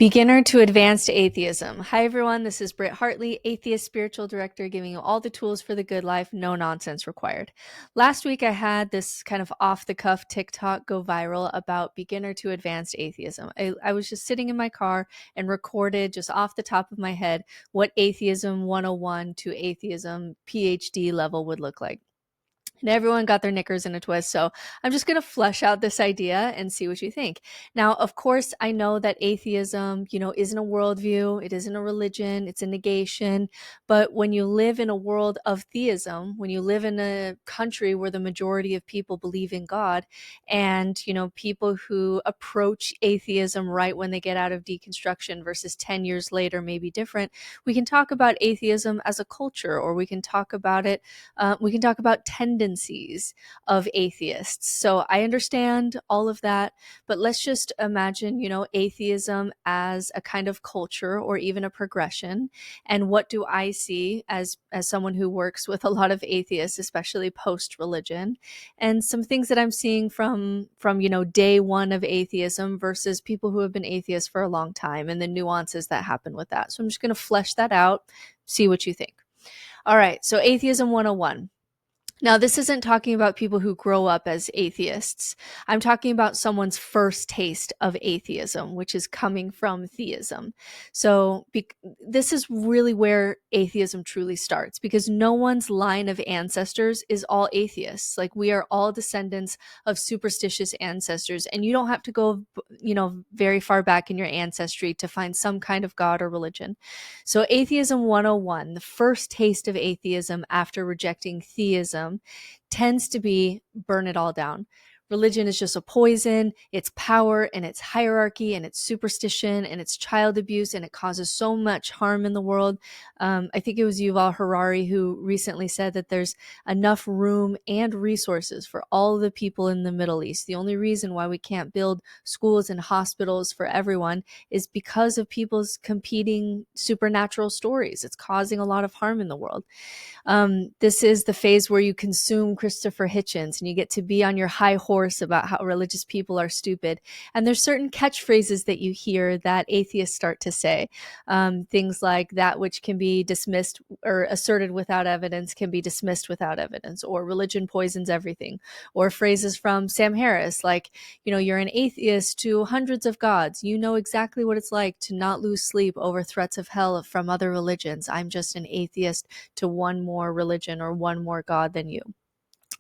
Beginner to Advanced Atheism. Hi, everyone. This is Britt Hartley, Atheist Spiritual Director, giving you all the tools for the good life, no nonsense required. Last week, I had this kind of off-the-cuff TikTok go viral about beginner to advanced atheism. I was just sitting in my car and recorded just off the top of my head what Atheism 101 to Atheism PhD level would look like. And everyone got their knickers in a twist. So I'm just going to flesh out this idea and see what you think. Now, of course, I know that atheism, isn't a worldview. It isn't a religion. It's a negation. But when you live in a world of theism, when you live in a country where the majority of people believe in God, and, people who approach atheism right when they get out of deconstruction versus 10 years later may be different, we can talk about atheism as a culture, or we can talk about it. We can talk about tendencies of atheists. So I understand all of that, but let's just imagine, atheism as a kind of culture or even a progression. And what do I see as someone who works with a lot of atheists, especially post-religion, and some things that I'm seeing from day one of atheism versus people who have been atheists for a long time and the nuances that happen with that. So I'm just going to flesh that out, see what you think. All right, so Atheism 101. Now, this isn't talking about people who grow up as atheists. I'm talking about someone's first taste of atheism, which is coming from theism. So this is really where atheism truly starts, because no one's line of ancestors is all atheists. Like, we are all descendants of superstitious ancestors, and you don't have to go, very far back in your ancestry to find some kind of God or religion. So Atheism 101, the first taste of atheism after rejecting theism, tends to be burn it all down. Religion is just a poison. It's power and it's hierarchy and it's superstition and it's child abuse, and it causes so much harm in the world. I think it was Yuval Harari who recently said that there's enough room and resources for all the people in the Middle East. The only reason why we can't build schools and hospitals for everyone is because of people's competing supernatural stories. It's causing a lot of harm in the world. This is the phase where you consume Christopher Hitchens and you get to be on your high horse about how religious people are stupid. And there's certain catchphrases that you hear that atheists start to say. Things like, that which can be dismissed or asserted without evidence can be dismissed without evidence, or religion poisons everything, or phrases from Sam Harris like, you're an atheist to hundreds of gods. You know exactly what it's like to not lose sleep over threats of hell from other religions. I'm just an atheist to one more religion or one more God than you.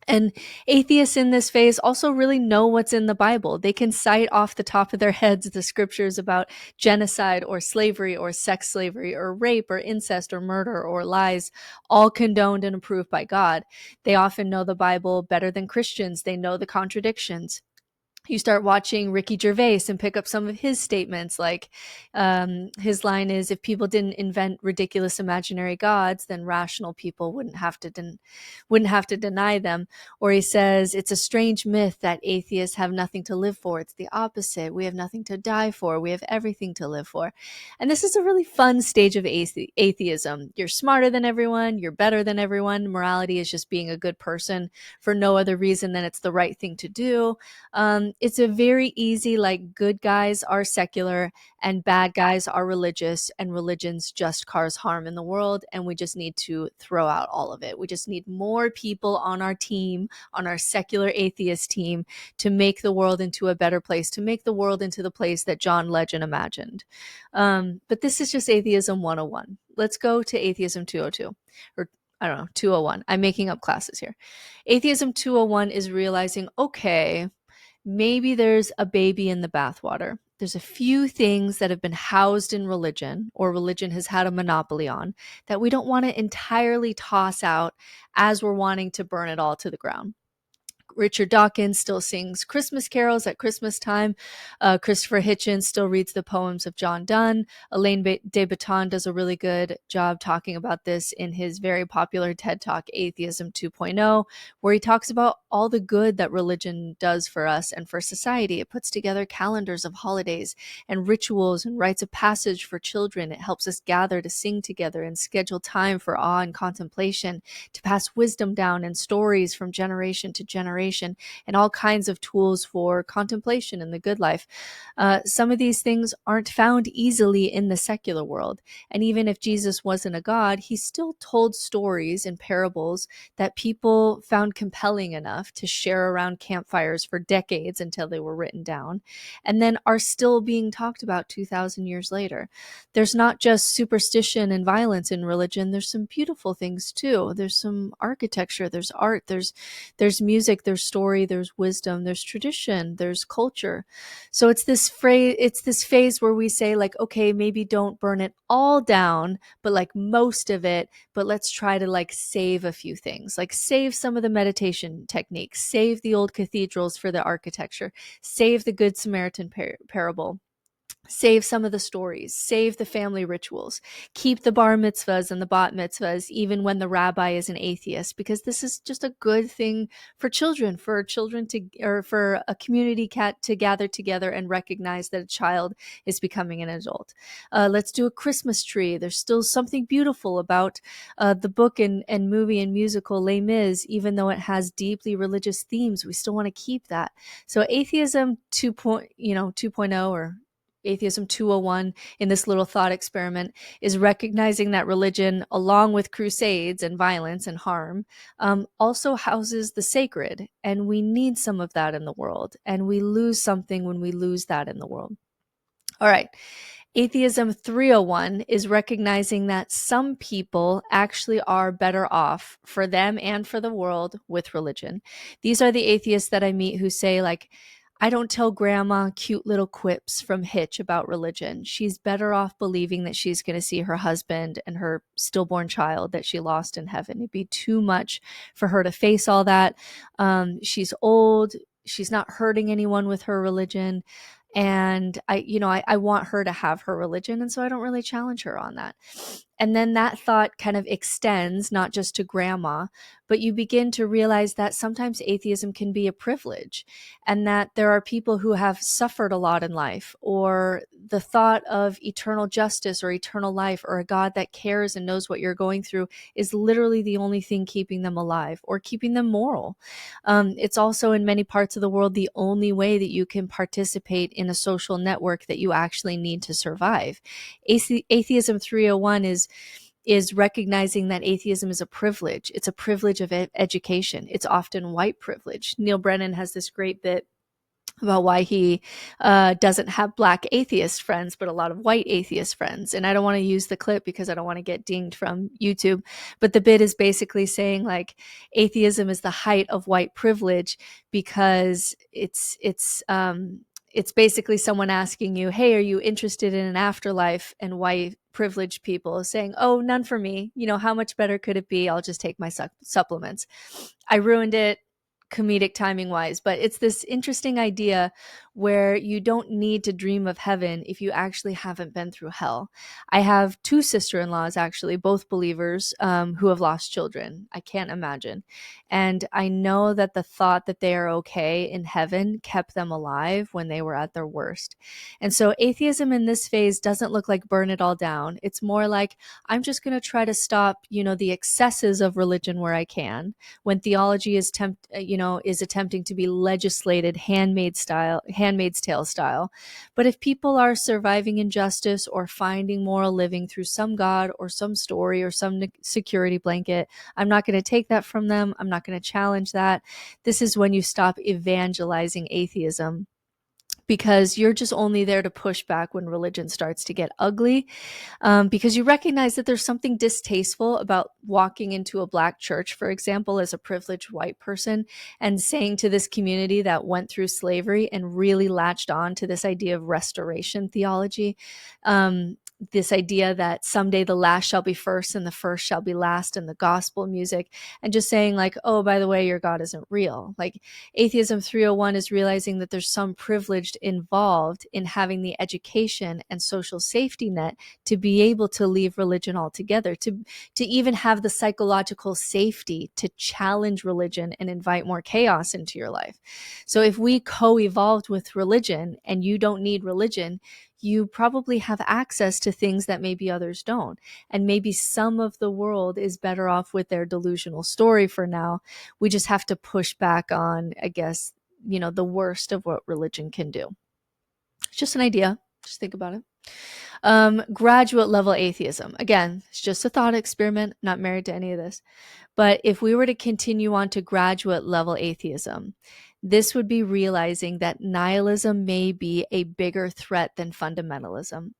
And atheists in this phase also really know what's in the Bible. They can cite off the top of their heads the scriptures about genocide or slavery or sex slavery or rape or incest or murder or lies, all condoned and approved by God. They often know the Bible better than Christians. They know the contradictions. You start watching Ricky Gervais and pick up some of his statements, like his line is, if people didn't invent ridiculous imaginary gods, then rational people wouldn't have to deny them. Or he says, it's a strange myth that atheists have nothing to live for. It's the opposite. We have nothing to die for. We have everything to live for. And this is a really fun stage of atheism. You're smarter than everyone. You're better than everyone. Morality is just being a good person for no other reason than it's the right thing to do. It's a very easy, like, good guys are secular and bad guys are religious, and religions just cause harm in the world, and we just need to throw out all of it. We just need more people on our team, on our secular atheist team, to make the world into a better place, to make the world into the place that John Legend imagined. But this is just Atheism 101. Let's go to Atheism 202, or I don't know, 201. I'm making up classes here. Atheism 201 is realizing, okay, maybe there's a baby in the bathwater. There's a few things that have been housed in religion, or religion has had a monopoly on, that we don't want to entirely toss out as we're wanting to burn it all to the ground. Richard Dawkins still sings Christmas carols at Christmas time. Christopher Hitchens still reads the poems of John Donne. Alain de Botton does a really good job talking about this in his very popular TED Talk, Atheism 2.0, where he talks about all the good that religion does for us and for society. It puts together calendars of holidays and rituals and rites of passage for children. It helps us gather to sing together and schedule time for awe and contemplation, to pass wisdom down in stories from generation to generation. information, and all kinds of tools for contemplation in the good life. Some of these things aren't found easily in the secular world. And even if Jesus wasn't a god, he still told stories and parables that people found compelling enough to share around campfires for decades until they were written down, and then are still being talked about 2,000 years later. There's not just superstition and violence in religion. There's some beautiful things too. There's some architecture, there's art, there's music, there's story, there's wisdom, there's tradition, there's culture. So it's this phase where we say, like, okay, maybe don't burn it all down, but like most of it, but let's try to like save a few things, like save some of the meditation techniques, save the old cathedrals for the architecture, save the Good Samaritan parable, save some of the stories, save the family rituals, keep the bar mitzvahs and the bat mitzvahs, even when the rabbi is an atheist, because this is just a good thing for children or for a community to gather together and recognize that a child is becoming an adult. Let's do a Christmas tree. There's still something beautiful about the book and movie and musical Les Mis, even though it has deeply religious themes. We still want to keep that. So atheism 2.0 or Atheism 201 in this little thought experiment is recognizing that religion, along with crusades and violence and harm, also houses the sacred. And we need some of that in the world. And we lose something when we lose that in the world. All right. Atheism 301 is recognizing that some people actually are better off for them and for the world with religion. These are the atheists that I meet who say, like, I don't tell grandma cute little quips from Hitch about religion. She's better off believing that she's going to see her husband and her stillborn child that she lost in heaven. It'd be too much for her to face all that. She's old. She's not hurting anyone with her religion. And I want her to have her religion. And so I don't really challenge her on that. And then that thought kind of extends not just to grandma, but you begin to realize that sometimes atheism can be a privilege, and that there are people who have suffered a lot in life, or the thought of eternal justice or eternal life or a God that cares and knows what you're going through is literally the only thing keeping them alive or keeping them moral. It's also in many parts of the world the only way that you can participate in a social network that you actually need to survive. Atheism 301 is recognizing that atheism is a privilege. It's a privilege of education. It's often white privilege. Neil Brennan has this great bit about why he doesn't have black atheist friends, but a lot of white atheist friends. And I don't want to use the clip because I don't want to get dinged from YouTube. But the bit is basically saying, like, atheism is the height of white privilege because it's basically someone asking you, hey, are you interested in an afterlife? And white privileged people saying, oh, none for me. How much better could it be? I'll just take my supplements. I ruined it comedic timing wise, but it's this interesting idea where you don't need to dream of heaven if you actually haven't been through hell. I have two sister-in-laws, actually, both believers, who have lost children. I can't imagine. And I know that the thought that they are okay in heaven kept them alive when they were at their worst. And so atheism in this phase doesn't look like burn it all down. It's more like, I'm just going to try to stop, the excesses of religion where I can. When theology is attempting to be legislated Handmaid's Tale style. But if people are surviving injustice or finding moral living through some God or some story or some security blanket, I'm not going to take that from them. I'm not going to challenge that. This is when you stop evangelizing atheism, because you're just only there to push back when religion starts to get ugly, because you recognize that there's something distasteful about walking into a black church, for example, as a privileged white person, and saying to this community that went through slavery and really latched on to this idea of restoration theology, this idea that someday the last shall be first and the first shall be last, and the gospel music, and just saying, like, oh, by the way, your God isn't real. Like, Atheism 301 is realizing that there's some privilege involved in having the education and social safety net to be able to leave religion altogether, to even have the psychological safety to challenge religion and invite more chaos into your life. So if we co-evolved with religion and you don't need religion, you probably have access to things that maybe others don't. And maybe some of the world is better off with their delusional story for now. We just have to push back on, I guess, the worst of what religion can do. It's just an idea. Just think about it. Graduate level atheism. Again, it's just a thought experiment, not married to any of this. But if we were to continue on to graduate level atheism, this would be realizing that nihilism may be a bigger threat than fundamentalism.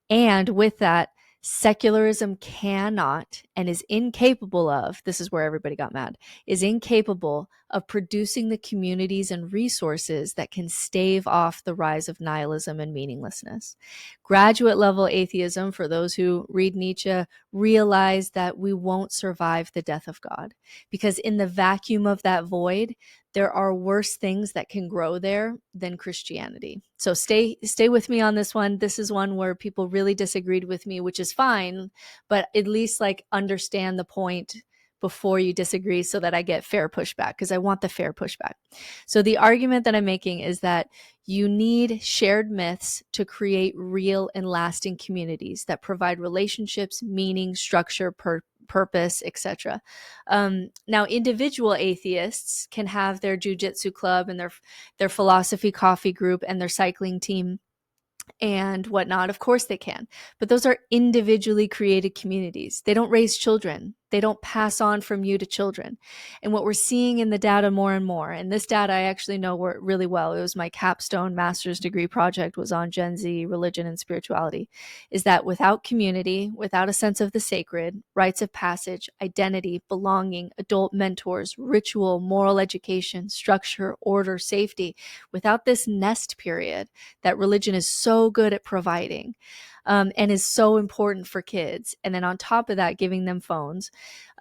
And with that, secularism cannot and is incapable of, this is where everybody got mad, is incapable of producing the communities and resources that can stave off the rise of nihilism and meaninglessness. Graduate level atheism, for those who read Nietzsche, realize that we won't survive the death of God, because in the vacuum of that void, there are worse things that can grow there than Christianity. So stay with me on this one. This is one where people really disagreed with me, which is fine, but at least understand the point before you disagree so that I get fair pushback, because I want the fair pushback. So the argument that I'm making is that you need shared myths to create real and lasting communities that provide relationships, meaning, structure, purpose, etc. Now, individual atheists can have their jujitsu club and their philosophy coffee group and their cycling team and whatnot. Of course they can, but those are individually created communities. They don't raise children. They don't pass on from you to children. And what we're seeing in the data more and more, and this data I actually know really well, it was my capstone master's degree project, was on Gen Z, religion, and spirituality, is that without community, without a sense of the sacred, rites of passage, identity, belonging, adult mentors, ritual, moral education, structure, order, safety, without this nest period that religion is so good at providing, and is so important for kids. And then on top of that, giving them phones.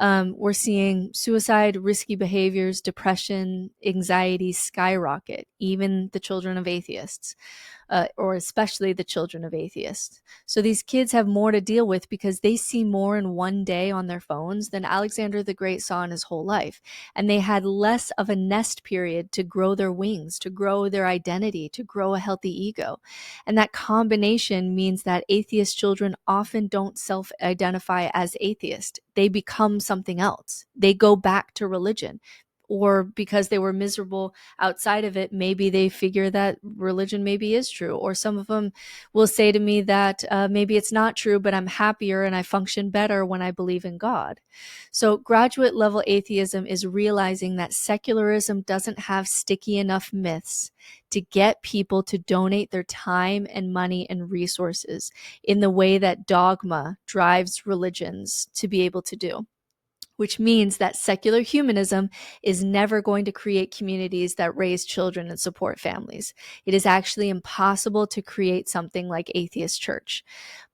We're seeing suicide, risky behaviors, depression, anxiety skyrocket, even the children of atheists, or especially the children of atheists. So these kids have more to deal with because they see more in one day on their phones than Alexander the Great saw in his whole life. And they had less of a nest period to grow their wings, to grow their identity, to grow a healthy ego. And that combination means that atheist children often don't self-identify as atheist. They become something else. They go back to religion. Or because they were miserable outside of it, maybe they figure that religion maybe is true. Or some of them will say to me that maybe it's not true, but I'm happier and I function better when I believe in God. So graduate level atheism is realizing that secularism doesn't have sticky enough myths to get people to donate their time and money and resources in the way that dogma drives religions to be able to do. Which means that secular humanism is never going to create communities that raise children and support families. It is actually impossible to create something like Atheist Church.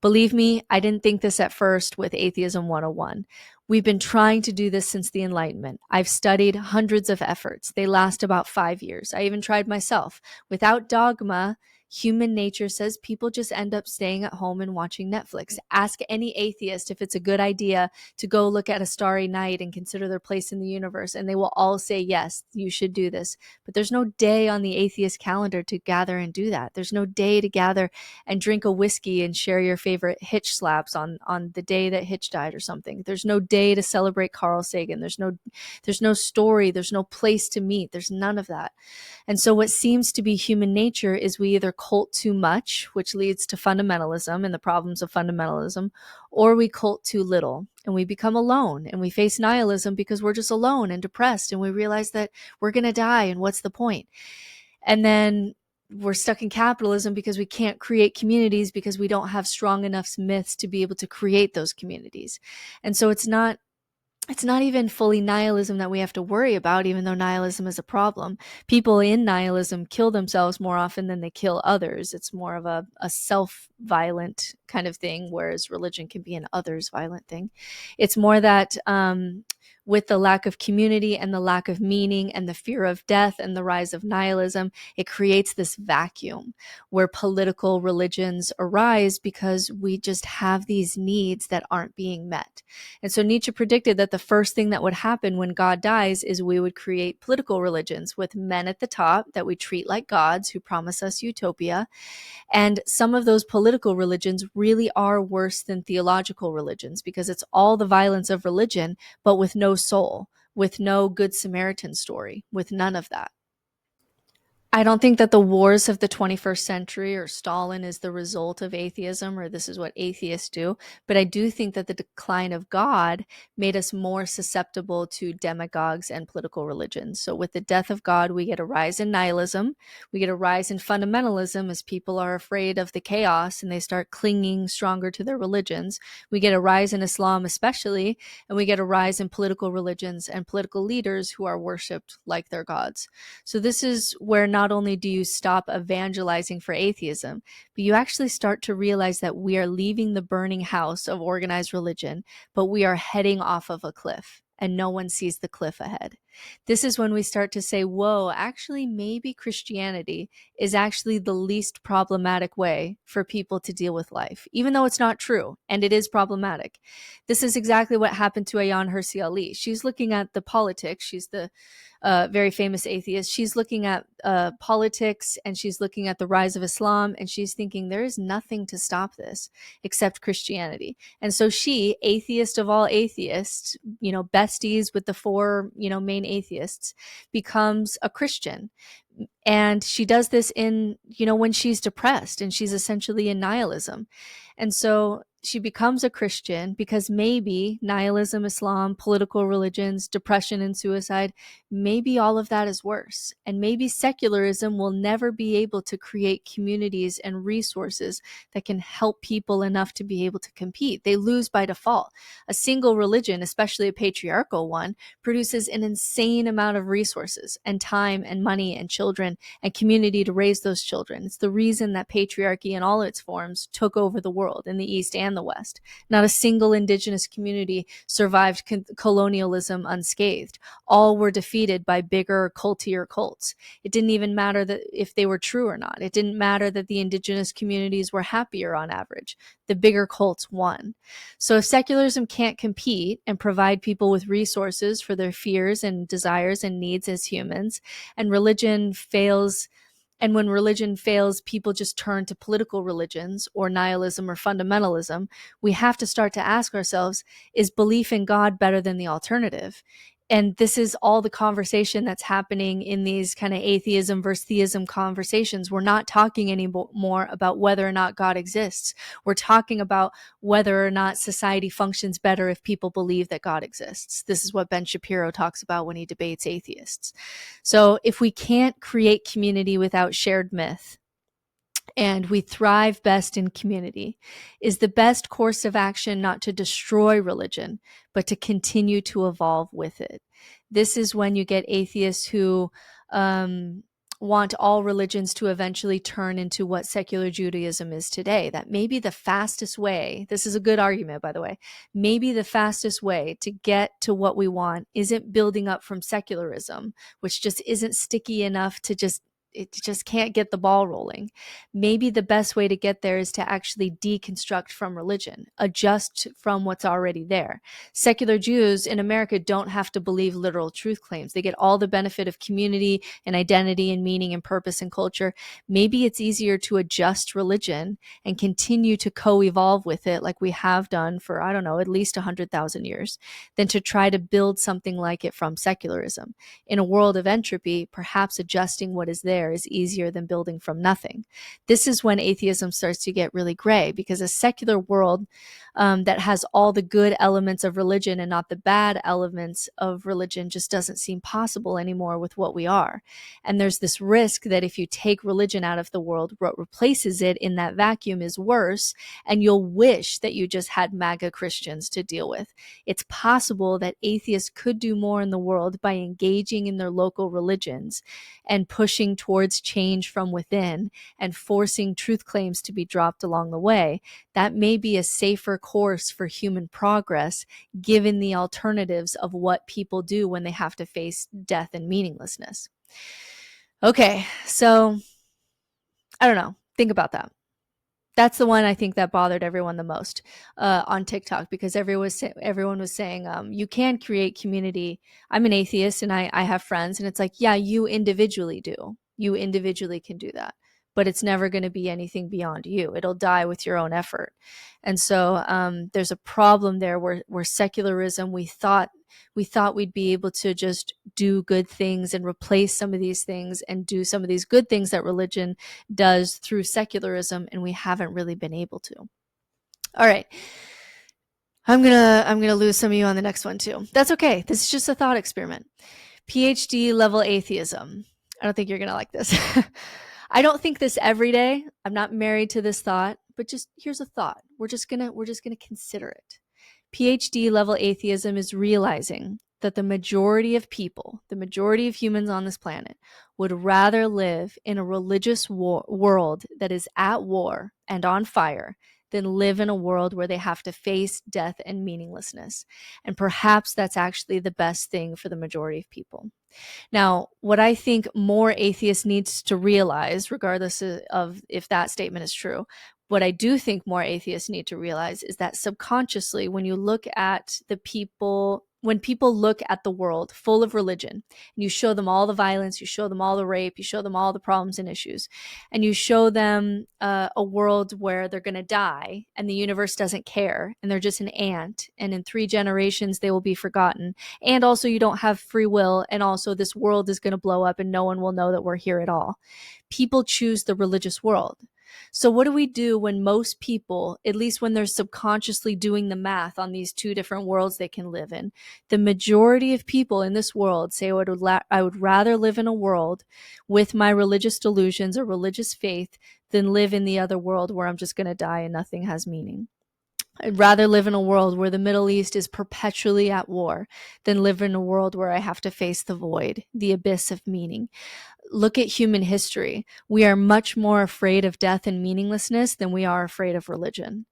Believe me, I didn't think this at first with Atheism 101. We've been trying to do this since the Enlightenment. I've studied hundreds of efforts. They last about 5 years. I even tried myself. Without dogma, human nature says people just end up staying at home and watching Netflix. Ask any atheist if it's a good idea to go look at a starry night and consider their place in the universe, and they will all say, yes, you should do this. But there's no day on the atheist calendar to gather and do that. There's no day to gather and drink a whiskey and share your favorite Hitch slaps on the day that Hitch died or something. There's no day to celebrate Carl Sagan. There's no story. There's no place to meet. There's none of that. And so what seems to be human nature is we either cult too much, which leads to fundamentalism and the problems of fundamentalism, or we cult too little and we become alone and we face nihilism because we're just alone and depressed and we realize that we're going to die and what's the point? And then we're stuck in capitalism because we can't create communities because we don't have strong enough myths to be able to create those communities. And so it's not even fully nihilism that we have to worry about, even though nihilism is a problem. People in nihilism kill themselves more often than they kill others. It's more of a self-violent kind of thing, whereas religion can be an others violent thing. It's more that with the lack of community and the lack of meaning and the fear of death and the rise of nihilism, it creates this vacuum where political religions arise because we just have these needs that aren't being met. And so Nietzsche predicted that the first thing that would happen when God dies is we would create political religions with men at the top that we treat like gods who promise us utopia. And some of those political religions really are worse than theological religions because it's all the violence of religion, but with no soul, with no Good Samaritan story, with none of that. I don't think that the wars of the 21st century or Stalin is the result of atheism, or this is what atheists do. But I do think that the decline of God made us more susceptible to demagogues and political religions. So with the death of God, we get a rise in nihilism. We get a rise in fundamentalism as people are afraid of the chaos and they start clinging stronger to their religions. We get a rise in Islam especially, and we get a rise in political religions and political leaders who are worshipped like their gods. So this is where not only do you stop evangelizing for atheism, but you actually start to realize that we are leaving the burning house of organized religion, but we are heading off of a cliff and no one sees the cliff ahead. This is when we start to say, whoa, actually, maybe Christianity is actually the least problematic way for people to deal with life, even though it's not true and it is problematic. This is exactly what happened to Ayaan Hirsi Ali. She's looking at the politics. She's the very famous atheist. She's looking at politics and she's looking at the rise of Islam and she's thinking there is nothing to stop this except Christianity. And so she, atheist of all atheists, besties with the four, main atheists, becomes a Christian. And she does this when she's depressed and she's essentially in nihilism. And so she becomes a Christian because maybe nihilism, Islam, political religions, depression and suicide, maybe all of that is worse. And maybe secularism will never be able to create communities and resources that can help people enough to be able to compete. They lose by default. A single religion, especially a patriarchal one, produces an insane amount of resources and time and money and children and community to raise those children. It's the reason that patriarchy in all its forms took over the world in the East and the West. Not a single indigenous community survived colonialism unscathed. All were defeated by bigger, cultier cults. It didn't even matter that if they were true or not. It didn't matter that the indigenous communities were happier on average. The bigger cults won. So if secularism can't compete and provide people with resources for their fears and desires and needs as humans, and religion fails, and when religion fails, people just turn to political religions or nihilism or fundamentalism, we have to start to ask ourselves, is belief in God better than the alternative? And this is all the conversation that's happening in these kind of atheism versus theism conversations. We're not talking anymore about whether or not God exists. We're talking about whether or not society functions better if people believe that God exists. This is what Ben Shapiro talks about when he debates atheists. So if we can't create community without shared myth, and we thrive best in community, is the best course of action not to destroy religion, but to continue to evolve with it. This is when you get atheists who want all religions to eventually turn into what secular Judaism is today. That maybe the fastest way, this is a good argument, by the way, maybe the fastest way to get to what we want isn't building up from secularism, which just isn't sticky enough to it just can't get the ball rolling. Maybe the best way to get there is to actually deconstruct from religion, adjust from what's already there. Secular Jews in America don't have to believe literal truth claims. They get all the benefit of community and identity and meaning and purpose and culture. Maybe it's easier to adjust religion and continue to co-evolve with it like we have done for, I don't know, at least 100,000 years, than to try to build something like it from secularism. In a world of entropy, perhaps adjusting what is there is easier than building from nothing. This is when atheism starts to get really gray, because a secular world that has all the good elements of religion and not the bad elements of religion just doesn't seem possible anymore with what we are. And there's this risk that if you take religion out of the world, what replaces it in that vacuum is worse, and you'll wish that you just had MAGA Christians to deal with. It's possible that atheists could do more in the world by engaging in their local religions and pushing towards change from within and forcing truth claims to be dropped along the way, that may be a safer course for human progress, given the alternatives of what people do when they have to face death and meaninglessness. Okay, so I don't know. Think about that. That's the one I think that bothered everyone the most on TikTok, because everyone was saying, you can create community. I'm an atheist and I have friends, and it's like, yeah, you individually do. You individually can do that, but it's never going to be anything beyond you. It'll die with your own effort. And so there's a problem there where secularism, we thought we'd be able to just do good things and replace some of these things and do some of these good things that religion does through secularism, and we haven't really been able to. All right. I'm gonna lose some of you on the next one too. That's okay. This is just a thought experiment. PhD level atheism. I don't think you're gonna like this. I don't think this every day. I'm not married to this thought, but just here's a thought. We're just gonna consider it. PhD level atheism is realizing that the majority of people, the majority of humans on this planet, would rather live in a religious world that is at war and on fire than live in a world where they have to face death and meaninglessness. And perhaps that's actually the best thing for the majority of people. Now, what I think more atheists needs to realize, regardless of if that statement is true, what I do think more atheists need to realize is that subconsciously, when you look at the people, when people look at the world full of religion, and you show them all the violence, you show them all the rape, you show them all the problems and issues, and you show them a world where they're going to die and the universe doesn't care and they're just an ant, and in 3 generations they will be forgotten, and also you don't have free will, and also this world is going to blow up and no one will know that we're here at all. People choose the religious world. So what do we do when most people, at least when they're subconsciously doing the math on these 2 different worlds they can live in, the majority of people in this world say, I would rather live in a world with my religious delusions or religious faith than live in the other world where I'm just going to die and nothing has meaning. I'd rather live in a world where the Middle East is perpetually at war than live in a world where I have to face the void, the abyss of meaning. Look at human history. We are much more afraid of death and meaninglessness than we are afraid of religion.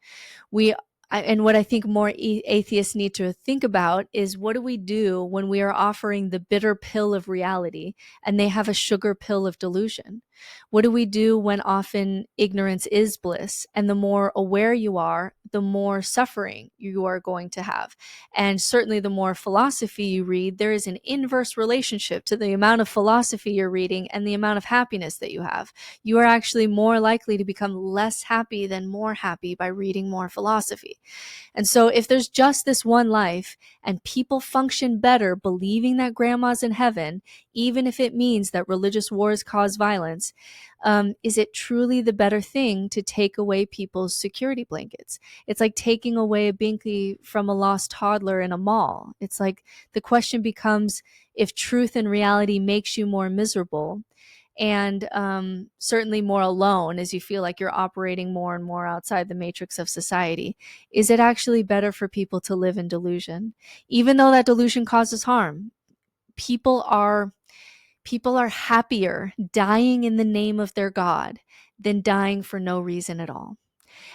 And what I think more atheists need to think about is, what do we do when we are offering the bitter pill of reality and they have a sugar pill of delusion? What do we do when often ignorance is bliss, and the more aware you are, the more suffering you are going to have? And certainly the more philosophy you read, there is an inverse relationship to the amount of philosophy you're reading and the amount of happiness that you have. You are actually more likely to become less happy than more happy by reading more philosophy. And so if there's just this one life and people function better believing that grandma's in heaven, even if it means that religious wars cause violence, is it truly the better thing to take away people's security blankets? It's like taking away a binky from a lost toddler in a mall. It's like the question becomes, if truth and reality makes you more miserable and certainly more alone as you feel like you're operating more and more outside the matrix of society, is it actually better for people to live in delusion? Even though that delusion causes harm, people are happier dying in the name of their God than dying for no reason at all.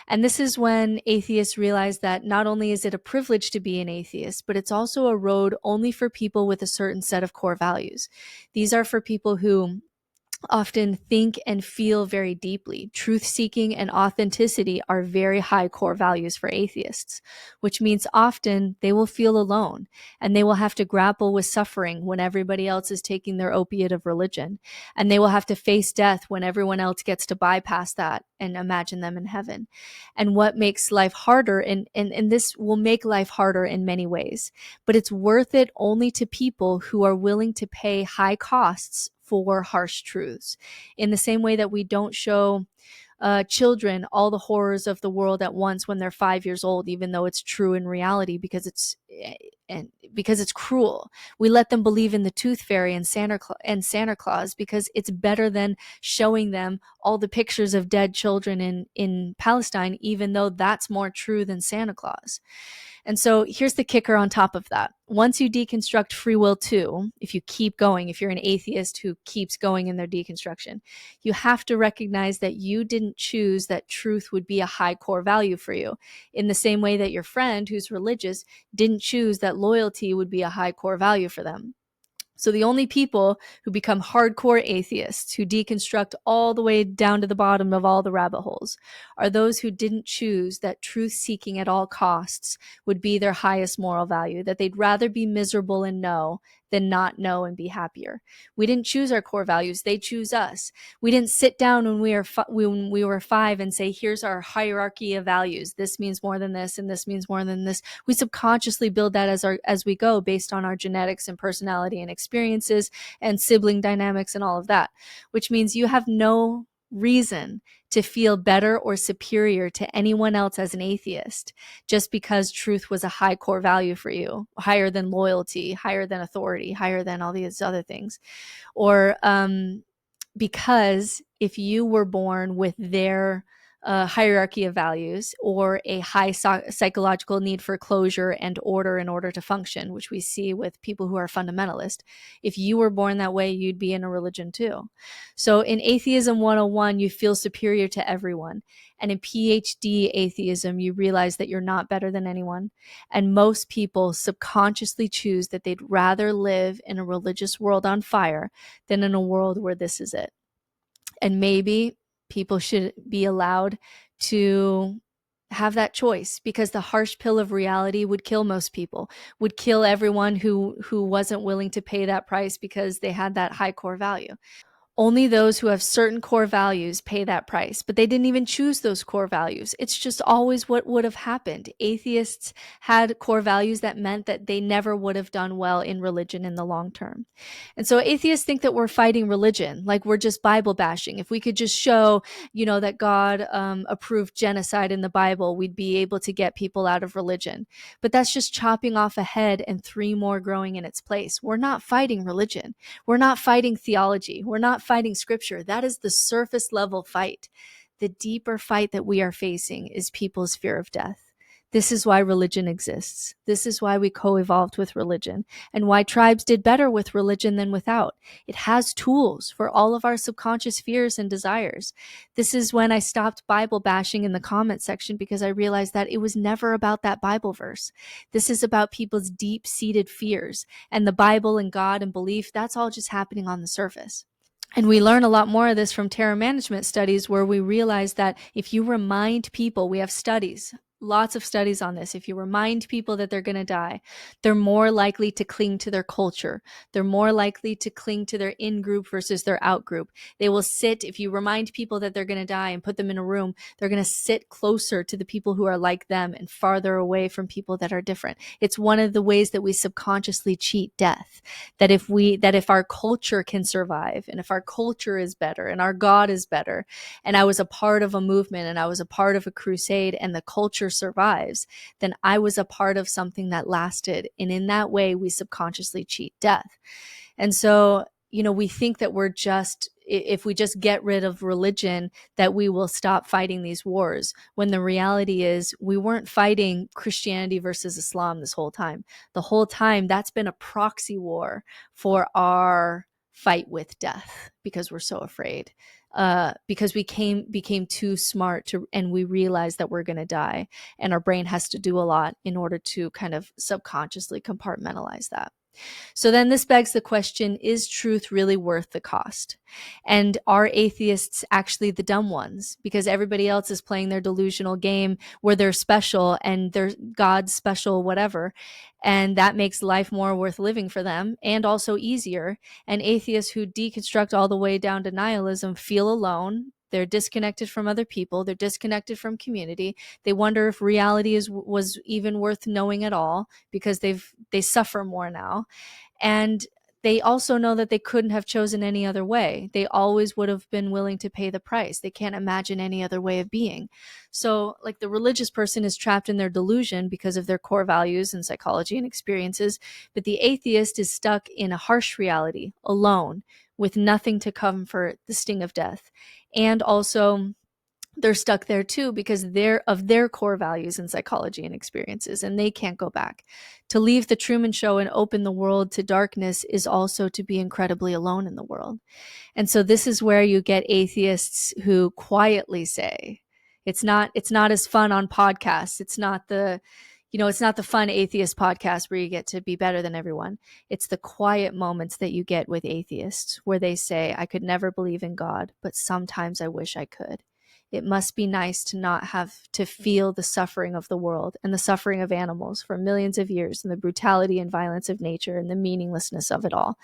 And this is when atheists realize that not only is it a privilege to be an atheist, but it's also a road only for people with a certain set of core values. These are for people who often think and feel very deeply. Truth-seeking and authenticity are very high core values for atheists, which means often they will feel alone and they will have to grapple with suffering when everybody else is taking their opiate of religion, and they will have to face death when everyone else gets to bypass that and imagine them in heaven. And what makes life harder, and this will make life harder in many ways, but it's worth it only to people who are willing to pay high costs for harsh truths. In the same way that we don't show children all the horrors of the world at once when they're 5 years old, even though it's true in reality, because and because it's cruel. We let them believe in the tooth fairy and Santa Claus because it's better than showing them all the pictures of dead children in Palestine, even though that's more true than Santa Claus. And so here's the kicker on top of that. Once you deconstruct free will too, if you keep going, if you're an atheist who keeps going in their deconstruction, you have to recognize that you didn't choose that truth would be a high core value for you, in the same way that your friend who's religious didn't choose that loyalty would be a high core value for them. So the only people who become hardcore atheists, who deconstruct all the way down to the bottom of all the rabbit holes, are those who didn't choose that truth seeking at all costs would be their highest moral value, that they'd rather be miserable and know than not know and be happier. We didn't choose our core values. They choose us. We didn't sit down when we were 5 and say, here's our hierarchy of values. This means more than this, and this means more than this. We subconsciously build that as we go, based on our genetics and personality and experiences and sibling dynamics and all of that, which means you have no reason to feel better or superior to anyone else as an atheist just because truth was a high core value for you, higher than loyalty, higher than authority, higher than all these other things. Or because if you were born with their hierarchy of values, or a high psychological need for closure and order in order to function, which we see with people who are fundamentalist, if you were born that way, you'd be in a religion too. So in Atheism 101, you feel superior to everyone. And in PhD atheism, you realize that you're not better than anyone. And most people subconsciously choose that they'd rather live in a religious world on fire than in a world where this is it. And maybe people should be allowed to have that choice, because the harsh pill of reality would kill most people, would kill everyone who wasn't willing to pay that price because they had that high core value. Only those who have certain core values pay that price, but they didn't even choose those core values. It's just always what would have happened. Atheists had core values that meant that they never would have done well in religion in the long term. And so atheists think that we're fighting religion, like we're just Bible bashing. If we could just show, that God approved genocide in the Bible, we'd be able to get people out of religion. But that's just chopping off a head and 3 more growing in its place. We're not fighting religion. We're not fighting theology. We're not fighting scripture. That is the surface level fight. The deeper fight that we are facing is people's fear of death. This is why religion exists. This is why we co-evolved with religion, and why tribes did better with religion than without. It has tools for all of our subconscious fears and desires. This is when I stopped Bible bashing in the comment section, because I realized that it was never about that Bible verse. This is about people's deep-seated fears, and the Bible and God and belief, that's all just happening on the surface. And we learn a lot more of this from terror management studies, where we realize that if you remind people, we have studies, lots of studies on this. If you remind people that they're going to die, they're more likely to cling to their culture. They're more likely to cling to their in-group versus their out-group. They will sit, if you remind people that they're going to die and put them in a room, they're going to sit closer to the people who are like them and farther away from people that are different. It's one of the ways that we subconsciously cheat death. That if our culture can survive, and if our culture is better, and our God is better, and I was a part of a movement, and I was a part of a crusade, and the culture survives, then I was a part of something that lasted. And in that way, we subconsciously cheat death. And so, we think that if we just get rid of religion, that we will stop fighting these wars, when the reality is we weren't fighting Christianity versus Islam this whole time. The whole time, that's been a proxy war for our fight with death, because we're so afraid. Because we became too smart and we realized that we're going to die, and our brain has to do a lot in order to kind of subconsciously compartmentalize that. So then this begs the question, is truth really worth the cost? And are atheists actually the dumb ones? Because everybody else is playing their delusional game where they're special and they're God's special whatever. And that makes life more worth living for them, and also easier. And atheists who deconstruct all the way down to nihilism feel alone. They're disconnected from other people. They're disconnected from community. They wonder if reality was even worth knowing at all, because they suffer more now. And they also know that they couldn't have chosen any other way. They always would have been willing to pay the price. They can't imagine any other way of being. So, like, the religious person is trapped in their delusion because of their core values and psychology and experiences, but the atheist is stuck in a harsh reality, alone, with nothing to comfort the sting of death. And also, they're stuck there too because they're of their core values and psychology and experiences, and they can't go back. To leave the Truman Show and open the world to darkness is also to be incredibly alone in the world. And so this is where you get atheists who quietly say, it's not as fun on podcasts. It's not the fun atheist podcast where you get to be better than everyone. It's the quiet moments that you get with atheists where they say, I could never believe in God, but sometimes I wish I could. It must be nice to not have to feel the suffering of the world and the suffering of animals for millions of years, and the brutality and violence of nature and the meaninglessness of it all.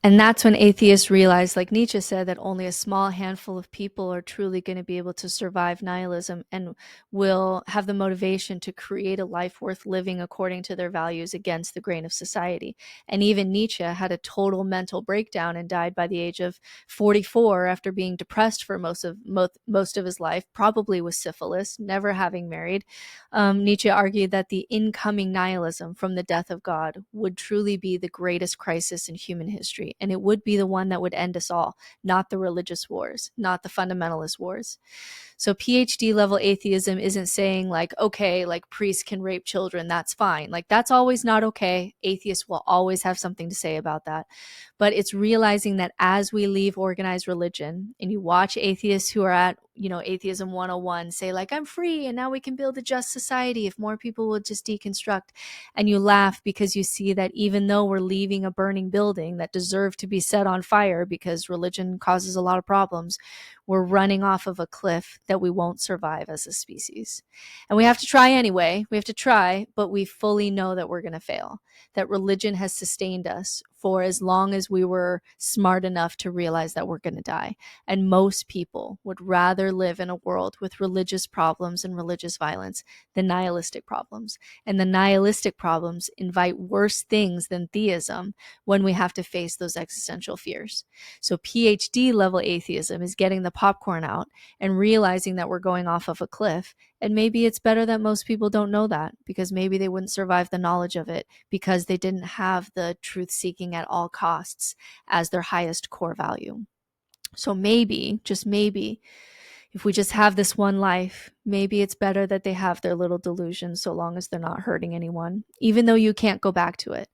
And that's when atheists realize, like Nietzsche said, that only a small handful of people are truly going to be able to survive nihilism and will have the motivation to create a life worth living according to their values against the grain of society. And even Nietzsche had a total mental breakdown and died by the age of 44 after being depressed for most of his life, probably with syphilis, never having married. Nietzsche argued that the incoming nihilism from the death of God would truly be the greatest crisis in human history, and it would be the one that would end us all, not the religious wars, not the fundamentalist wars. So PhD level atheism isn't saying like, okay, like priests can rape children, that's fine. Like that's always not okay. Atheists will always have something to say about that. But it's realizing that as we leave organized religion and you watch atheists who are at, Atheism 101 say like, I'm free and now we can build a just society if more people will just deconstruct. And you laugh because you see that even though we're leaving a burning building that deserved to be set on fire because religion causes a lot of problems, we're running off of a cliff that we won't survive as a species. And we have to try anyway. We have to try, but we fully know that we're going to fail, that religion has sustained us for as long as we were smart enough to realize that we're going to die. And most people would rather live in a world with religious problems and religious violence than nihilistic problems. And the nihilistic problems invite worse things than theism when we have to face those existential fears. So PhD level atheism is getting the popcorn out and realizing that we're going off of a cliff. And maybe it's better that most people don't know that, because maybe they wouldn't survive the knowledge of it because they didn't have the truth seeking at all costs as their highest core value. So maybe, just maybe, if we just have this one life, maybe it's better that they have their little delusion so long as they're not hurting anyone, even though you can't go back to it.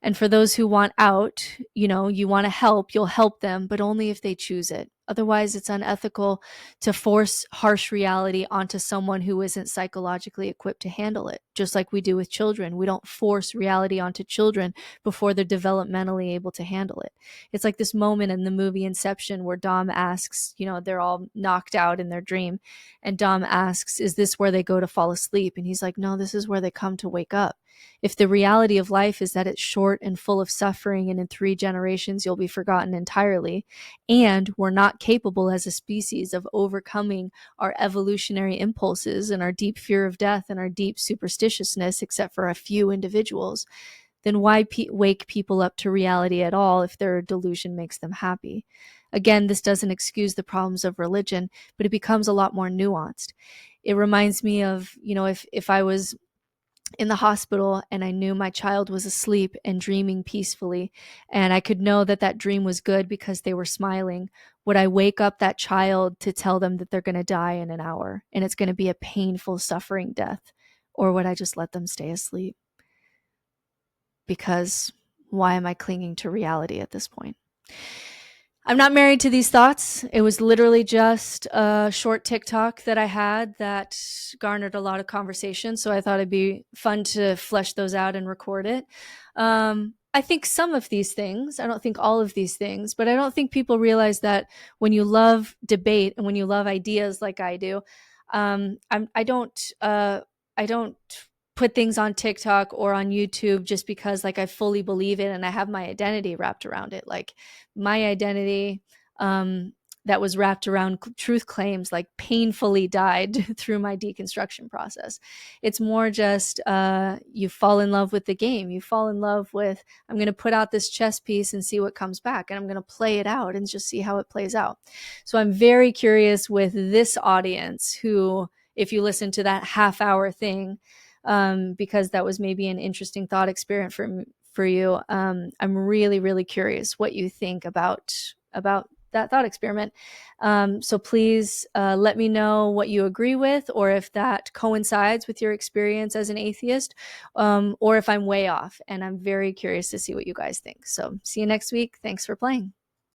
And for those who want out, you want to help, you'll help them, but only if they choose it. Otherwise, it's unethical to force harsh reality onto someone who isn't psychologically equipped to handle it, just like we do with children. We don't force reality onto children before they're developmentally able to handle it. It's like this moment in the movie Inception where Dom asks, they're all knocked out in their dream, and Dom asks, is this where they go to fall asleep? And he's like, no, this is where they come to wake up. If the reality of life is that it's short and full of suffering, and in 3 generations you'll be forgotten entirely, and we're not capable as a species of overcoming our evolutionary impulses and our deep fear of death and our deep superstitiousness, except for a few individuals, then why wake people up to reality at all if their delusion makes them happy? Again, this doesn't excuse the problems of religion, but it becomes a lot more nuanced. It reminds me of, if I was in the hospital and I knew my child was asleep and dreaming peacefully, and I could know that that dream was good because they were smiling, would I wake up that child to tell them that they're going to die in an hour and it's going to be a painful, suffering death? Or would I just let them stay asleep? Because why am I clinging to reality at this point? I'm not married to these thoughts. It was literally just a short TikTok that I had that garnered a lot of conversation. So I thought it'd be fun to flesh those out and record it. I think some of these things, I don't think all of these things, but I don't think people realize that when you love debate and when you love ideas like I do, I don't put things on TikTok or on YouTube just because like I fully believe it and I have my identity wrapped around it. Like my identity that was wrapped around truth claims like painfully died through my deconstruction process. It's more just you fall in love with the game. You fall in love with, I'm going to put out this chess piece and see what comes back, and I'm going to play it out and just see how it plays out. So I'm very curious with this audience who, if you listen to that half-hour thing, because that was maybe an interesting thought experiment for you, I'm really, really curious what you think about that thought experiment. So please let me know what you agree with, or if that coincides with your experience as an atheist, or if I'm way off. And I'm very curious to see what you guys think. So see you next week. Thanks for playing.